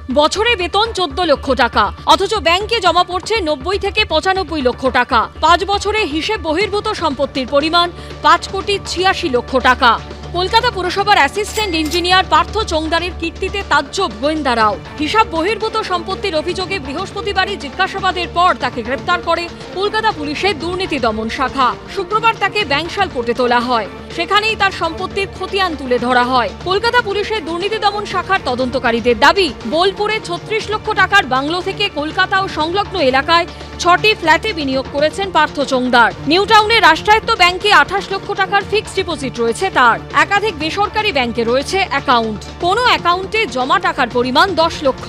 বছরে বেতন 14 লক্ষ টাকা, অথচ ব্যাংকে জমা পড়ছে 90 থেকে 95 লক্ষ টাকা। 5 বছরে হিসেব বহির্ভূত সম্পত্তির পরিমাণ 5 কোটি 86 লক্ষ টাকা। কলকাতা পুরসভার অ্যাসিস্ট্যান্ট ইঞ্জিনিয়ার পার্থ চোংদারের কীর্তিতে তাজ্জব গোয়েন্দারাও। হিসাব বহির্ভূত সম্পত্তির অভিযোগে বৃহস্পতিবারই জিজ্ঞাসাবাদের পর তাকে গ্রেপ্তার করে কলকাতা পুলিশের দুর্নীতি দমন শাখা। শুক্রবার তাকে ব্যাংশাল কোর্টে তোলা হয়, সেখানেই তার সম্পত্তির খতিয়ান তুলে ধরা হয়। কলকাতা পুলিশের দুর্নীতি দমন শাখার তদন্তকারীদের দাবি, বোলপুরে 36 লক্ষ টাকার বাংলো থেকে কলকাতা ও সংলগ্ন এলাকায় 6টি ফ্ল্যাটে বিনিয়োগ করেছেন পার্থ চোংদার। নিউ টাউনের রাষ্ট্রায়ত্ত ব্যাংকে 28 লক্ষ টাকার ফিক্সড ডিপোজিট রয়েছে তার। একাধিক বেসরকারি ব্যাংকে রয়েছে অ্যাকাউন্ট। কোনো অ্যাকাউন্টে জমা টাকার পরিমাণ 10 লক্ষ,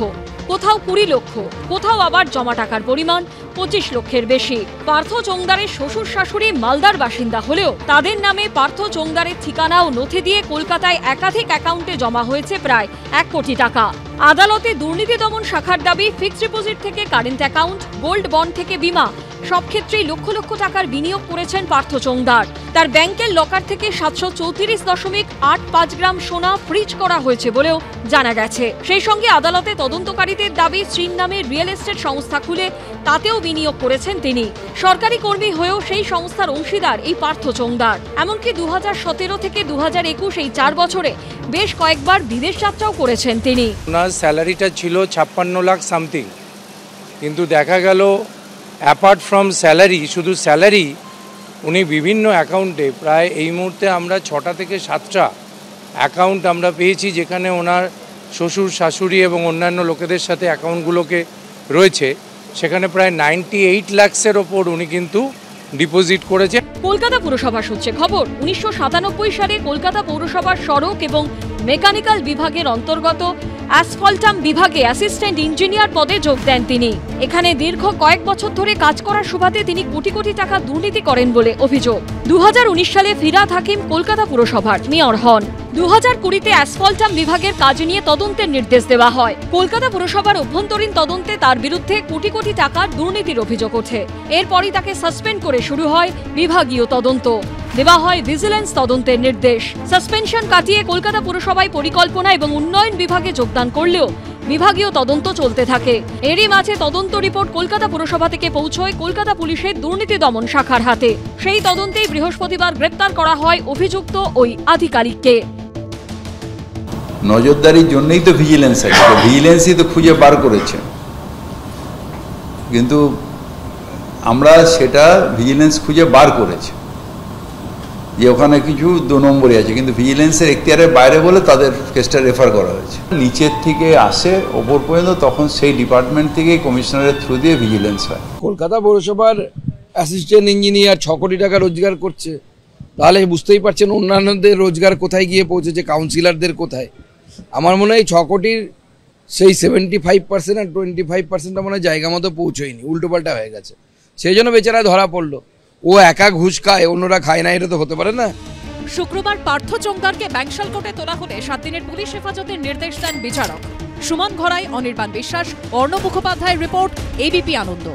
কোথাও 20 লক্ষ, কোথাও আবার জমা টাকার পরিমাণ 25 লক্ষের বেশি। পার্থ চোংদারের শ্বশুর শাশুড়ি মালদার বাসিন্দা হলেও তাদের নামে পার্থ চোংদারের ঠিকানা ও নথি দিয়ে কলকাতায় একাধিক অ্যাকাউন্টে জমা হয়েছে প্রায় 1 কোটি টাকা। আদালতে দুর্নীতি দমন শাখার দাবি, ফিক্সড ডিপোজিট থেকে কারেন্ট অ্যাকাউন্ট, গোল্ড বন্ড থেকে বীমা, সব ক্ষেত্রেই লক্ষ লক্ষ টাকার বিনিয়োগ করেছেন পার্থ চোংদার। তার ব্যাংকের লকার থেকে 734.85 গ্রাম সোনা ফ্রিজ করা হয়েছে বলেও জানা গেছে। সেই সঙ্গে আদালতে তদন্তকারীদের দাবি, স্ত্রীর নামে রিয়েল এস্টেট সংস্থা খুলে তাতেও বিনিয়োগ করেছেন তিনি। সরকারি কর্মী হয়েও সেই সংস্থার অংশীদার এই পার্থ চোংদার। এমনকি 2017 থেকে 2021 এই 4 বছরে বেশ কয়েকবার বিদেশ যাত্রাও করেছেন তিনি। ওনার স্যালারিটা ছিল 56 লাখ সামথিং, কিন্তু দেখা গেল অ্যাপার্ট ফ্রম স্যালারি, শুধু স্যালারি উনি বিভিন্ন অ্যাকাউন্টে প্রায় এই মুহূর্তে আমরা 6টা থেকে 7টা অ্যাকাউন্ট আমরা পেয়েছি, যেখানে ওনার শ্বশুর শাশুড়ি এবং অন্যান্য লোকেদের সাথে অ্যাকাউন্টগুলোকে রয়েছে। সেখানে প্রায় 98 লাখসের ওপর উনি কিন্তু ডিপোজিট করেছে। কলকাতা পুরসভা সূত্রে খবর, 1997 সালে কলকাতা পৌরসভার সড়ক এবং মেকানিক্যাল বিভাগের অন্তর্গত অ্যাসফল্টাম বিভাগে অ্যাসিস্ট্যান্ট ইঞ্জিনিয়ার পদে যোগ দেন তিনি। এখানে দীর্ঘ কয়েক বছর ধরে কাজ করার সুবাদে তিনি কোটি কোটি টাকা দুর্নীতি করেন বলে অভিযোগ। 2019 সালে ফিরহাদ হাকিম কলকাতা পুরসভার মেয়র হন। 2020-তে অ্যাসফল্টাম বিভাগের কাজ নিয়ে তদন্তের নির্দেশ দেওয়া হয়। কলকাতা পুরসভার অভ্যন্তরীণ তদন্তে তার বিরুদ্ধে কোটি কোটি টাকার দুর্নীতির অভিযোগ ওঠে। এরপরই তাকে সাসপেন্ড করে শুরু হয় বিভাগীয় তদন্ত। দেওয়া হয় ভিজিলেন্স তদন্তের নির্দেশ। সাসপেনশন কাটিয়ে কলকাতা পুরসভায় পরিকল্পনা এবং উন্নয়ন বিভাগে যোগদান করলেও বিভাগীয় তদন্ত চলতে থাকে। এরই মাঝে তদন্ত রিপোর্ট কলকাতা পুরসভা থেকে পৌঁছয় কলকাতা পুলিশের দুর্নীতি দমন শাখার হাতে। সেই তদন্তেই বৃহস্পতিবার গ্রেপ্তার করা হয় অভিযুক্ত ওই আধিকারিককে। নজরদারির জন্যই তো ভিজিলেন্স আছে, ভিজিলেন্সই তো খুঁজে বার করেছে, কিন্তু আমরা সেটা ভিজিলেন্স খুঁজে বার করেছি যে ওখানে কিছু 2 নম্বরে আছে, কিন্তু ভিজিলেন্সের এখতিয়ারের বাইরে বলে তাদের কেসটা রেফার করা হয়েছে। নিচের থেকে আসে ওপর পর্যন্ত, তখন সেই ডিপার্টমেন্ট থেকে কমিশনারের থ্রু দিয়ে ভিজিলেন্স হয়। কলকাতা পৌরসভার অ্যাসিস্ট্যান্ট ইঞ্জিনিয়ার 6 কোটি টাকা রোজগার করছে, তাহলে বুঝতেই পারছেন অন্যান্যদের রোজগার কোথায় গিয়ে পৌঁছেছে, কাউন্সিলরদের কোথায়। আমার মনে হয় 6 কোটির সেই 75% আর 25% মনে হয় জায়গা মতো পৌঁছয়নি, উল্টোপাল্টা হয়ে গেছে। সেই জন্য বেচারা ধরা পড়লো। ও একা ঘুষ খায়, অন্যরা খায় না, এটা তো হতে পারে না। শুক্রবার পার্থ চোংদারকে ব্যাংশাল কোর্টে তোলা হলে 7 দিনের পুলিশ হেফাজতের নির্দেশ দেন বিচারক। সুমন ঘরাই, অনির্বাণ বিশ্বাস, অর্ণব মুখোপাধ্যায়ের রিপোর্ট, এবিপি আনন্দ।